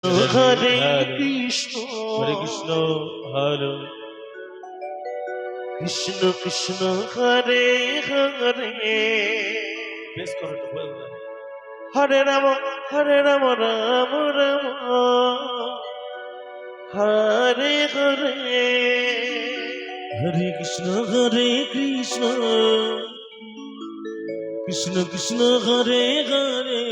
হরে কৃষ্ণ হরে কৃষ্ণ হরে কৃষ্ণ কৃষ্ণ হরে হরে বেশ করো একটু বল না। হরে রাম রাম রাম হরে হরে হরে কৃষ্ণ কৃষ্ণ কৃষ্ণ হরে হরে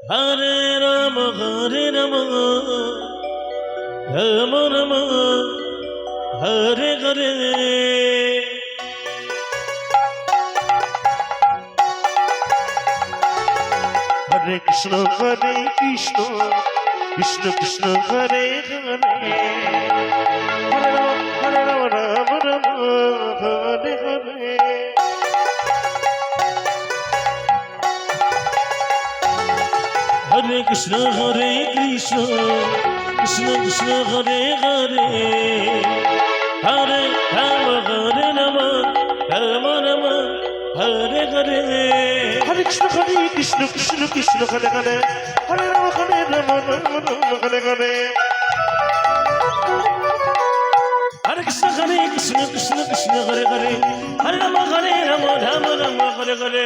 হরে রাম রাম রাম হরে হরে হরে কৃষ্ণ কৃষ্ণ কৃষ্ণ হরে হরে হরে রাম রাম হরে হরে হরে কৃষ্ণ কৃষ্ণ কৃষ্ণ হরে হরে হরে রাম রাম রাম হরে হরে হরে কৃষ্ণ কৃষ্ণ হরে হরে হরে রাম রাম হরে হরে হরে কৃষ্ণ কৃষ্ণ হরে হরে হরে রাম রাম হরে হরে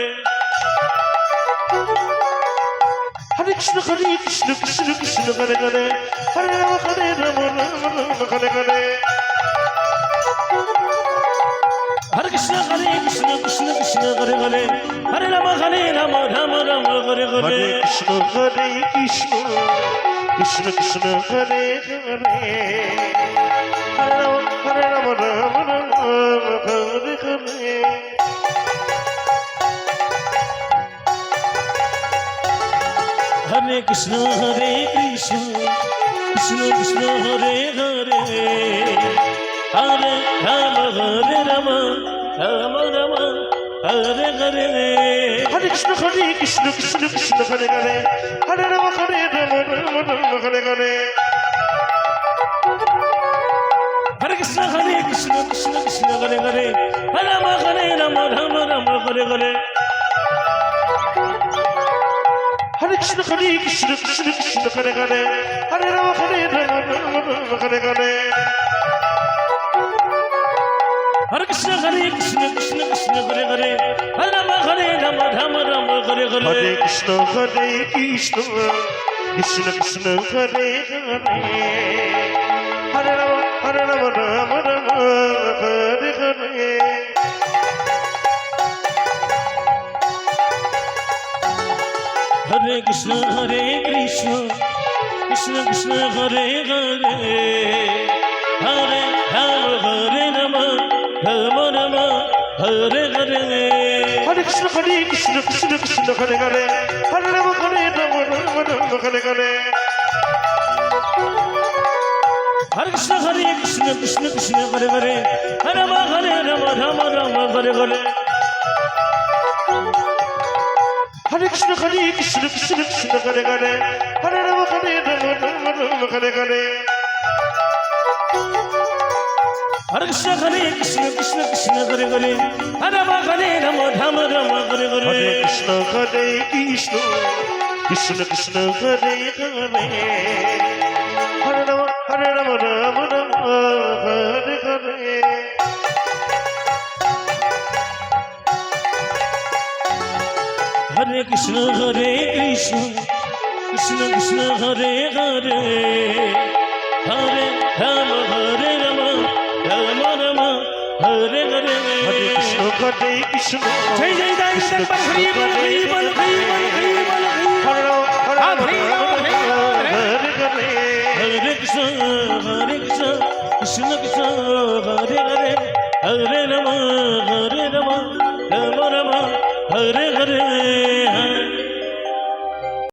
হরে কৃষ্ণ কৃষ্ণ হরে হরে হরে রাম হরে হরে হরে কৃষ্ণ কৃষ্ণ হরে হরে হরে রাম রাম হরে হরে হরে কৃষ্ণ কৃষ্ণ হরে হরে হরে রাম রাম হরে হরে হরে কৃষ্ণ কৃষ্ণ হরে হরে হরে রাম রাম রাম হরে হরে হরে কৃষ্ণ কৃষ্ণ হরে হরে হরে রাম হরে হরে হরে কৃষ্ণ কৃষ্ণ হরে হরে হরে রাম রাম হরে হরে হরে কৃষ্ণ কৃষ্ণ হরে হরে হরে রাম হরে হরে হরে কৃষ্ণ কৃষ্ণ হরে হরে হরে রাম রাম হরে হরে হরে কৃষ্ণ কৃষ্ণ হরে হরে হরে রাম রাম হরে হরে হরে কৃষ্ণ কৃষ্ণ হরে হরে হরে রাম রাম হরে হরে হরে কৃষ্ণ কৃষ্ণ হরে হরে হরে রাম হরে হরে হরে কৃষ্ণ কৃষ্ণ হরে হরে হরে রাম হরে হরে হরে কৃষ্ণ কৃষ্ণ হরে হরে হরে রাম হরে হরে হরে কৃষ্ণ কৃষ্ণ হরে হরে হরে রাম রাম হরে হরে হরে কৃষ্ণ কৃষ্ণ হরে হরে হরে রাম রাম হরে হরে হরে কৃষ্ণ কৃষ্ণ হরে হরে হরে রাম রাম রাম হরে হরে হরে কৃষ্ণ কৃষ্ণ জয় জয় দাই দরবার হরি বল হরি বল হরি বল হরি বল হরে রাম হরে হরে হরে কৃষ্ণ কৃষ্ণ হরে হরে হরে